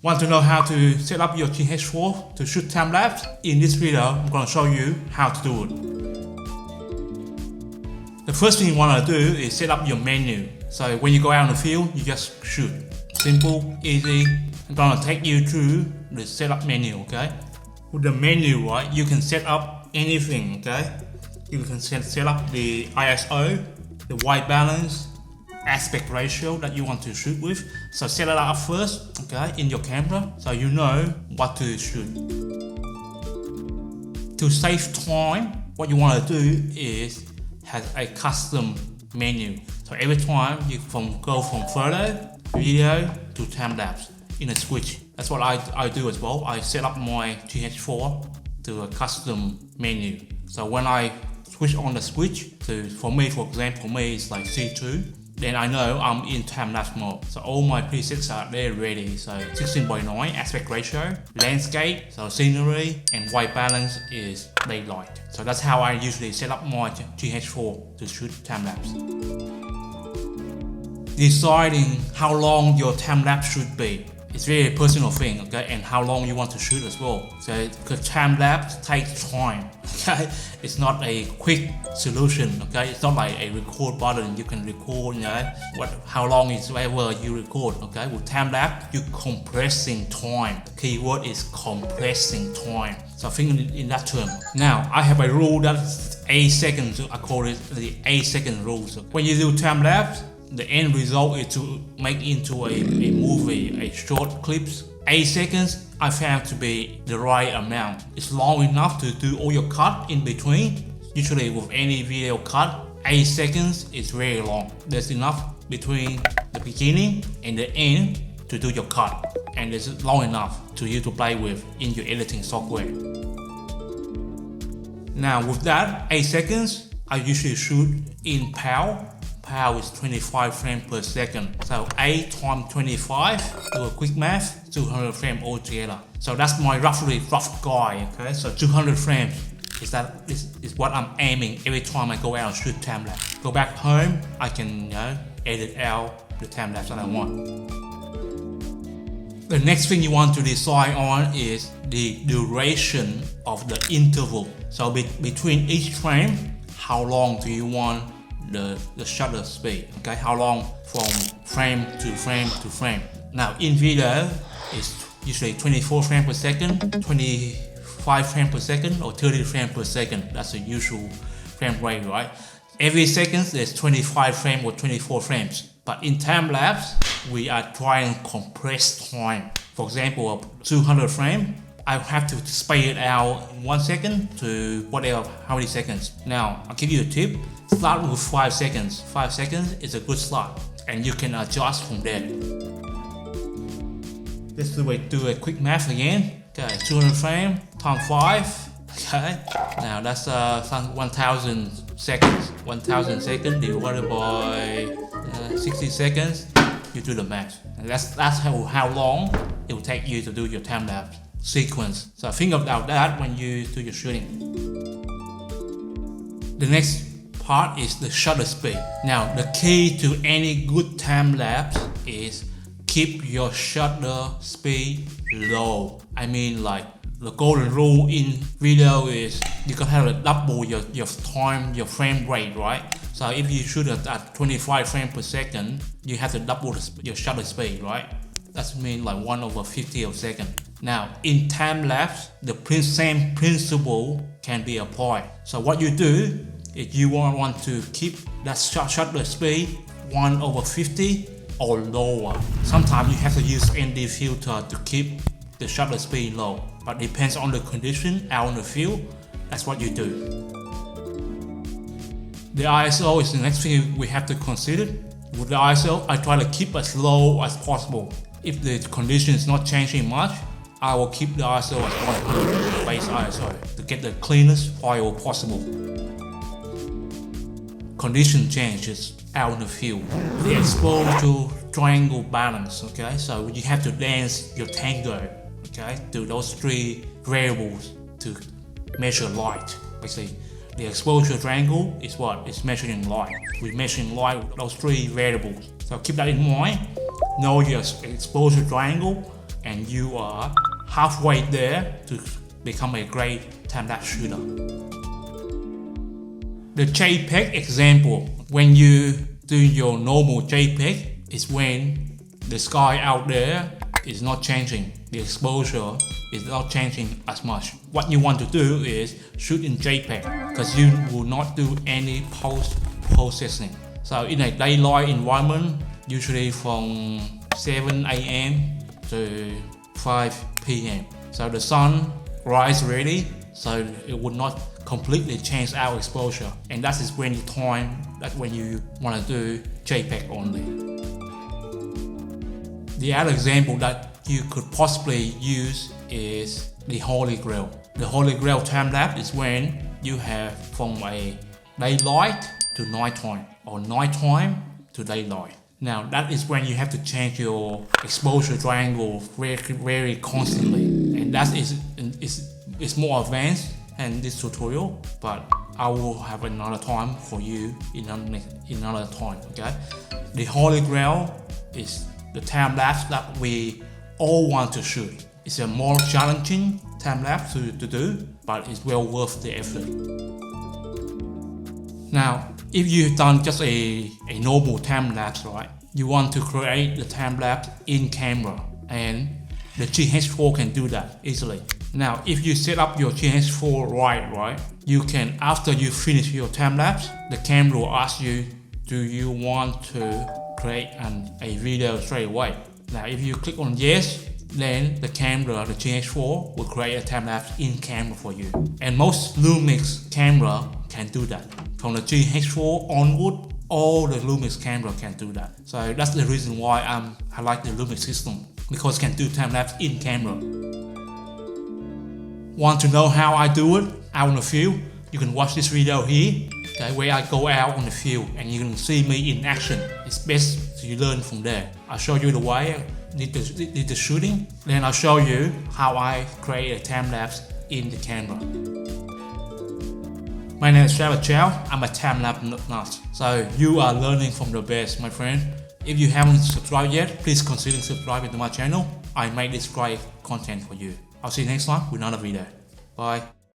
Want to know how to set up your GH4 to shoot time lapse? In this video, I'm going to show you how to do it. The first thing you want to do is set up your menu. So when you go out in the field, you just shoot. Simple, easy. I'm going to take you through the setup menu, okay? With the menu, right, you can set up anything, okay? You can set up the ISO, the white balance, aspect ratio that you want to shoot with. So set it up first, okay, in your camera, so you know what to shoot. To save time, what you want to do is have a custom menu. So every time you go from photo, video to time lapse in a switch. That's what I do as well. I set up my GH4 to a custom menu. So when I switch on the switch to, for example, it's like C2, then I know I'm in time-lapse mode. So all my presets are there ready. So 16:9 aspect ratio, landscape, so scenery, and white balance is daylight. So that's how I usually set up my GH4 to shoot time-lapse. Deciding how long your time-lapse should be, it's really a personal thing, okay, and how long you want to shoot as well. So because time-lapse takes time, okay, it's not a quick solution, okay, it's not like a record button. You can record, you know, how long is whatever you record, okay. With time-lapse, you're compressing time. The key word is compressing time. So think in that term. Now I have a rule that's 8 seconds. I call it the 8-second rule. So when you do time-lapse, the end result is to make into a movie, a short clips. 8 seconds I found to be the right amount. It's long enough to do all your cut in between. Usually with any video cut, 8 seconds is very long. There's enough between the beginning and the end to do your cut, and it's long enough to you to play with in your editing software. Now with that 8 seconds, I usually shoot in PAL. PAL is 25 frames per second. So 8 times 25, do a quick math, 200 frames altogether. So that's my rough guide, okay? So 200 frames is what I'm aiming every time I go out and shoot time lapse. Go back home, I can, you know, edit out the time lapse that I want. The next thing you want to decide on is the duration of the interval. So between each frame, how long do you want the shutter speed, okay? How long from frame to frame to frame. Now in video, it's usually 24 frames per second, 25 frames per second, or 30 frames per second. That's the usual frame rate, right? Every second there's 25 frames or 24 frames. But in time lapse, we are trying to compress time. For example, 200 frames, I have to space it out 1 second to whatever, how many seconds. Now, I'll give you a tip. Start with 5 seconds. 5 seconds is a good start, and you can adjust from there. Let's do a quick math again. Okay, 200 frames times 5. Okay, now that's 1,000 seconds. 1,000 seconds divided by 60 seconds. You do the math. And that's how long it will take you to do your time lapse sequence. So think about that when you do your shooting. The next part is the shutter speed. Now the key to any good time lapse is keep your shutter speed low. I mean, like the golden rule in video is you can have to double your time, your frame rate, right? So if you shoot at 25 frames per second, you have to double your shutter speed, right? That means like 1/50 of a second. Now in time lapse, the same principle can be applied. So what you do is you want to keep that shutter speed 1/50 or lower. Sometimes you have to use ND filter to keep the shutter speed low, but depends on the condition out in the field. That's what you do. The ISO is the next thing we have to consider. With the ISO, I try to keep as low as possible. If the condition is not changing much, I will keep the ISO as 100, base ISO, to get the cleanest file possible. Condition changes out in the field. The exposure triangle balance, okay? So you have to dance your tango, okay? To those 3 variables to measure light. Basically, the exposure triangle is what? It's measuring light. We're measuring light with those 3 variables. So keep that in mind. Know your exposure triangle and you are halfway there to become a great time-lapse shooter. The JPEG example, when you do your normal JPEG, is when the sky out there is not changing, the exposure is not changing as much. What you want to do is shoot in JPEG because you will not do any post-processing. So in a daylight environment, usually from 7 AM to 5 PM. So the sun rises already, so it would not completely change our exposure. And that is when when you want to do JPEG only. The other example that you could possibly use is the Holy Grail. The Holy Grail time-lapse is when you have from a daylight to nighttime or nighttime to daylight. Now that is when you have to change your exposure triangle very constantly, and that is more advanced in this tutorial, but I will have another time for you in another time. Okay, the Holy Grail is the time lapse that we all want to shoot. It's a more challenging time lapse to do, but it's well worth the effort. Now, if you've done just a normal time lapse, right? You want to create the time lapse in camera, and the GH4 can do that easily. Now, if you set up your GH4 right, you can, after you finish your time lapse, the camera will ask you, do you want to create a video straight away? Now, if you click on yes, then the camera, the GH4, will create a time lapse in camera for you. And most Lumix camera can do that. From the GH4 onward, all the Lumix camera can do that. So that's the reason why I like the Lumix system, because it can do time lapse in camera. Want to know how I do it out on the field? You can watch this video here, okay, where I go out on the field and you can see me in action. It's best to learn from there. I'll show you the way I did the shooting, then I'll show you how I create a time lapse in the camera. My name is Trevor Chow. I'm a TimelapseNuts. So you are learning from the best, my friend. If you haven't subscribed yet, please consider subscribing to my channel. I make this great content for you. I'll see you next time with another video. Bye.